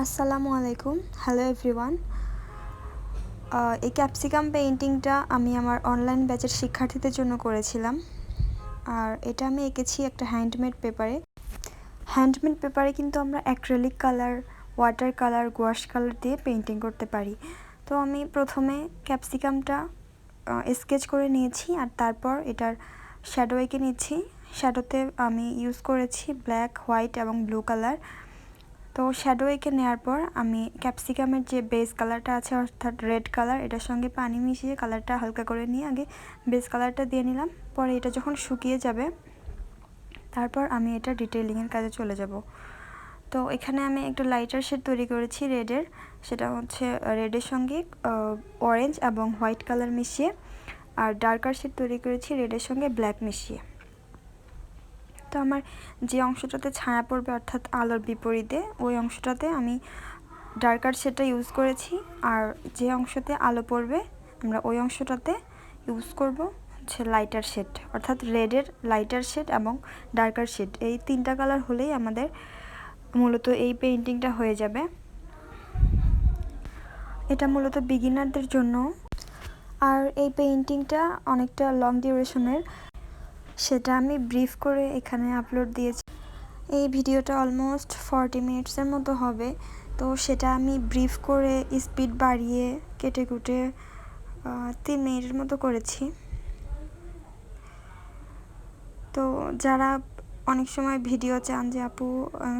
আসসালামু আলাইকুম। Hello everyone. এই ক্যাপসিকাম পেইন্টিংটা আমি আমার অনলাইন ব্যাচের শিক্ষার্থীদের জন্য করেছিলাম। আর এটা আমি এঁকেছি একটা হ্যান্ডমেড পেপারে। হ্যান্ডমেড পেপারে কিন্তু আমরা acrylic colour, water colour, gouache colour দিয়ে পেইন্টিং করতে পারি। তো আমি প্রথমে ক্যাপসিকামটা স্কেচ করে নিয়েছি আর তারপর এটার শ্যাডো এঁকে নিচ্ছি। শ্যাডোতে আমি ইউজ করেছি ব্ল্যাক, হোয়াইট এবং ব্লু কালার। তো শ্যাডো এঁকে নেওয়ার পর আমি ক্যাপসিকামের যে বেস কালারটা আছে অর্থাৎ রেড কালার, এটার সঙ্গে পানি মিশিয়ে কালারটা হালকা করে নিয়ে আগে বেস কালারটা দিয়ে নিলাম। পরে এটা যখন শুকিয়ে যাবে তারপর আমি এটা ডিটেইলিংয়ের কাজে চলে যাব। তো এখানে আমি একটা লাইটার শেড তৈরি করেছি রেডের, সেটা হচ্ছে রেডের সঙ্গে অরেঞ্জ এবং হোয়াইট কালার মিশিয়ে, আর ডার্কার শেড তৈরি করেছি রেডের সঙ্গে ব্ল্যাক মিশিয়ে। তো আমার যে অংশটাতে ছায়া পড়বে অর্থাৎ আলোর বিপরীতে, ওই অংশটাতে আমি ডার্কার শেডটা ইউজ করেছি, আর যে অংশতে আলো পড়বে আমরা ওই অংশটাতে ইউজ করব হচ্ছে লাইটার শেড, অর্থাৎ রেডের লাইটার শেড এবং ডার্কার শেড। এই তিনটা কালার হলেই আমাদের মূলত এই পেইন্টিংটা হয়ে যাবে। এটা মূলত বিগিনারদের জন্য। আর এই পেইন্টিংটা অনেকটা লং ডিউরেশনের, সেটা আমি ব্রিফ করে এখানে আপলোড দিয়েছি। এই ভিডিওটা অলমোস্ট 40 মিনিটসের মতো হবে। তো সেটা আমি ব্রিফ করে স্পিড বাড়িয়ে কেটে কুটে 3 মিনিটের মতো করেছি। তো যারা অনেক সময় ভিডিও চান যে আপু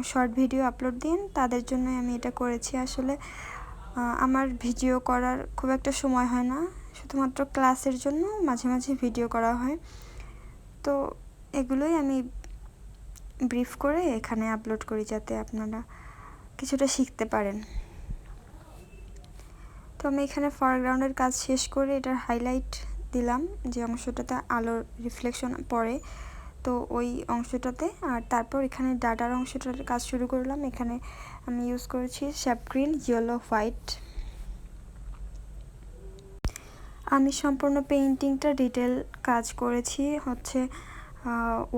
শর্ট ভিডিও আপলোড দিন, তাদের জন্য আমি এটা করেছি। আসলে আমার ভিডিও করার খুব একটা সময় হয় না, শুধুমাত্র ক্লাসের জন্য মাঝে মাঝে ভিডিও করা হয়। তো এগুলোই আমি ব্রিফ করে এখানে আপলোড করি যাতে আপনারা কিছুটা শিখতে পারেন। তো আমি এখানে ফরগ্রাউন্ডের কাজ শেষ করে এটার হাইলাইট দিলাম যে অংশটাতে আলোর রিফ্লেকশন পড়ে, তো ওই অংশটাতে। আর তারপর এখানে ডাটার অংশটার কাজ শুরু করলাম। এখানে আমি ইউজ করেছি শ্যাপ গ্রিন, ইয়েলো, হোয়াইট। আমি সম্পূর্ণ পেইন্টিংটা ডিটেল কাজ করেছি হচ্ছে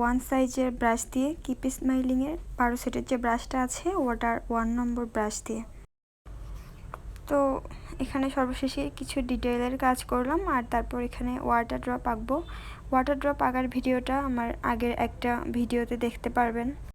1 সাইজের ব্রাশ দিয়ে, কিপ স্মাইলিংয়ের 12 সেটের যে ব্রাশটা আছে ওটার 1 নম্বর ব্রাশ দিয়ে। তো এখানে সর্বশেষে কিছু ডিটেইলের কাজ করলাম, আর তারপর এখানে ওয়াটার ড্রপ আঁকবো। ওয়াটার ড্রপ আঁকার ভিডিওটা আমার আগের একটা ভিডিওতে দেখতে পারবেন।